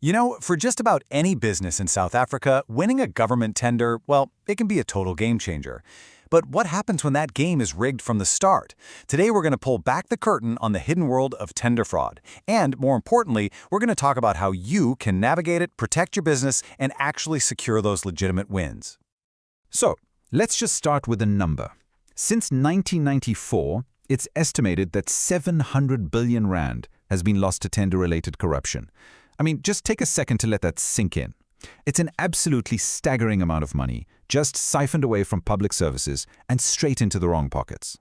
You know, for just about any business in South Africa, winning a government tender, well, it can be a total game changer. But what happens when that game is rigged from the start? Today we're going to pull back the curtain on the hidden world of tender fraud. And more importantly, we're going to talk about how you can navigate it, protect your business, and actually secure those legitimate wins. So, let's just start with a number. Since 1994, it's estimated that 700 billion rand has been lost to tender-related corruption. I mean, just take a second to let that sink in. It's an absolutely staggering amount of money, just siphoned away from public services and straight into the wrong pockets.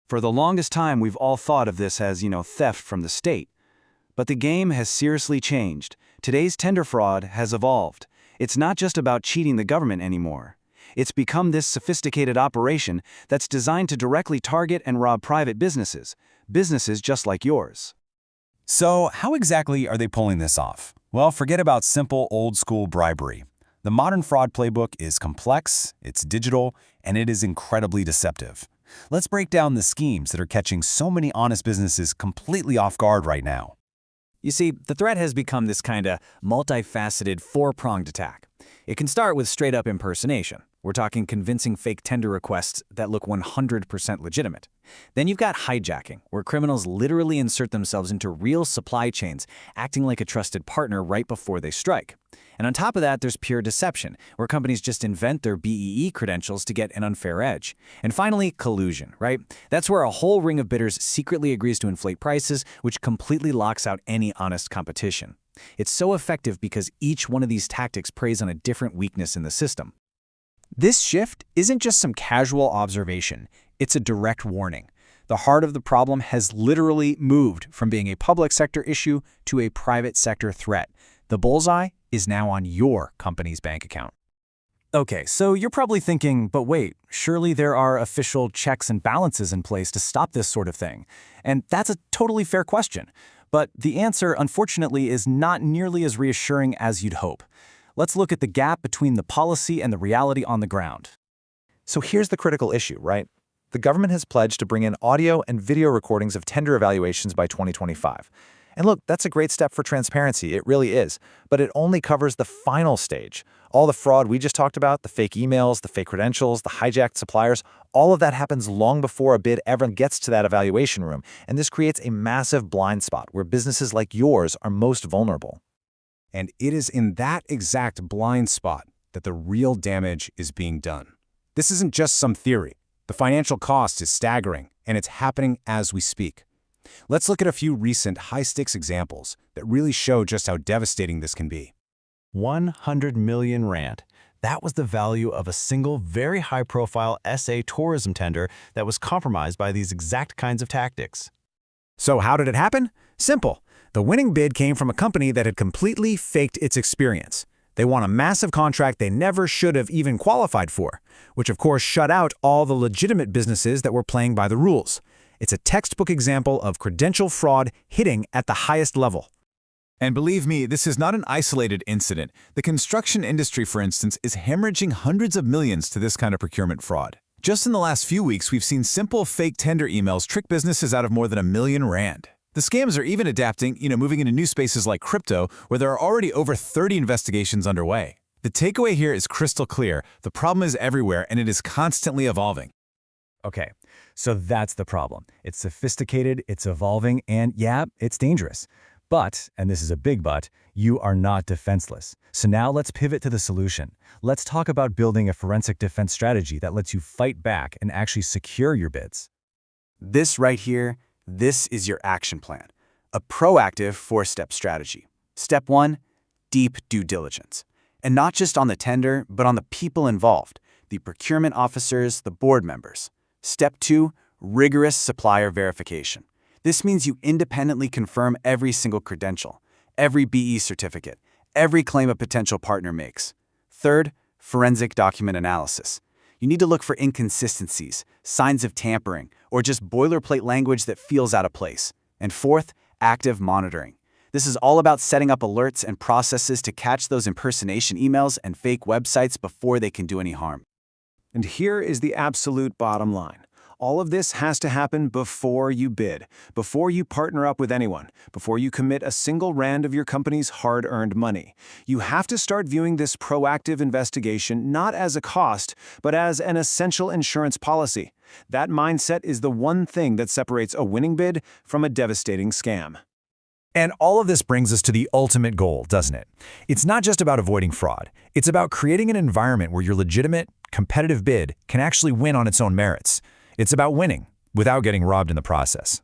For the longest time, we've all thought of this as, theft from the state. But the game has seriously changed. Today's tender fraud has evolved. It's not just about cheating the government anymore. It's become this sophisticated operation that's designed to directly target and rob private businesses just like yours. So, how exactly are they pulling this off? Well, forget about simple, old-school bribery. The modern fraud playbook is complex, it's digital, and it is incredibly deceptive. Let's break down the schemes that are catching so many honest businesses completely off guard right now. You see, the threat has become this kind of multifaceted, four-pronged attack. It can start with straight-up impersonation. We're talking convincing fake tender requests that look 100% legitimate. Then you've got hijacking, where criminals literally insert themselves into real supply chains, acting like a trusted partner right before they strike. And on top of that, there's pure deception, where companies just invent their BEE credentials to get an unfair edge. And finally, collusion, right? That's where a whole ring of bidders secretly agrees to inflate prices, which completely locks out any honest competition. It's so effective because each one of these tactics preys on a different weakness in the system. This shift isn't just some casual observation, it's a direct warning. The heart of the problem has literally moved from being a public sector issue to a private sector threat. The bullseye is now on your company's bank account. Okay, so you're probably thinking, but wait, surely there are official checks and balances in place to stop this sort of thing. And that's a totally fair question. But the answer, unfortunately, is not nearly as reassuring as you'd hope. Let's look at the gap between the policy and the reality on the ground. So here's the critical issue, right? The government has pledged to bring in audio and video recordings of tender evaluations by 2025. And look, that's a great step for transparency, it really is. But it only covers the final stage. All the fraud we just talked about, the fake emails, the fake credentials, the hijacked suppliers, all of that happens long before a bid ever gets to that evaluation room. And this creates a massive blind spot where businesses like yours are most vulnerable. And it is in that exact blind spot that the real damage is being done. This isn't just some theory. The financial cost is staggering, and it's happening as we speak. Let's look at a few recent high-stakes examples that really show just how devastating this can be. 100 million rand. That was the value of a single, very high-profile SA tourism tender that was compromised by these exact kinds of tactics. So how did it happen? Simple. The winning bid came from a company that had completely faked its experience. They won a massive contract they never should have even qualified for, which of course shut out all the legitimate businesses that were playing by the rules. It's a textbook example of credential fraud hitting at the highest level. And believe me, this is not an isolated incident. The construction industry, for instance, is hemorrhaging hundreds of millions to this kind of procurement fraud. Just in the last few weeks, we've seen simple fake tender emails trick businesses out of more than R1 million. The scams are even adapting, moving into new spaces like crypto, where there are already over 30 investigations underway. The takeaway here is crystal clear. The problem is everywhere, and it is constantly evolving. Okay, so that's the problem. It's sophisticated, it's evolving, and yeah, it's dangerous. But, and this is a big but, you are not defenseless. So now let's pivot to the solution. Let's talk about building a forensic defense strategy that lets you fight back and actually secure your bids. This right here, this is your action plan. A proactive four-step strategy. Step 1, deep due diligence. And not just on the tender, but on the people involved, the procurement officers, the board members. Step 2, rigorous supplier verification. This means you independently confirm every single credential, every BE certificate, every claim a potential partner makes. Third, forensic document analysis. You need to look for inconsistencies, signs of tampering, or just boilerplate language that feels out of place. And fourth, active monitoring. This is all about setting up alerts and processes to catch those impersonation emails and fake websites before they can do any harm. And here is the absolute bottom line. all of this has to happen before you bid, before you partner up with anyone, before you commit a single rand of your company's hard-earned money. You have to start viewing this proactive investigation not as a cost, but as an essential insurance policy. That mindset is the one thing that separates a winning bid from a devastating scam. And all of this brings us to the ultimate goal, doesn't it? It's not just about avoiding fraud. It's about creating an environment where your legitimate, competitive bid can actually win on its own merits. It's about winning without getting robbed in the process.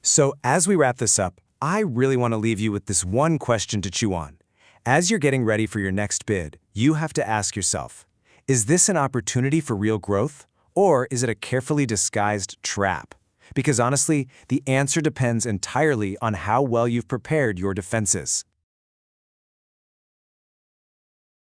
So as we wrap this up, I really want to leave you with this one question to chew on. As you're getting ready for your next bid, you have to ask yourself, is this an opportunity for real growth, or is it a carefully disguised trap? Because honestly, the answer depends entirely on how well you've prepared your defenses.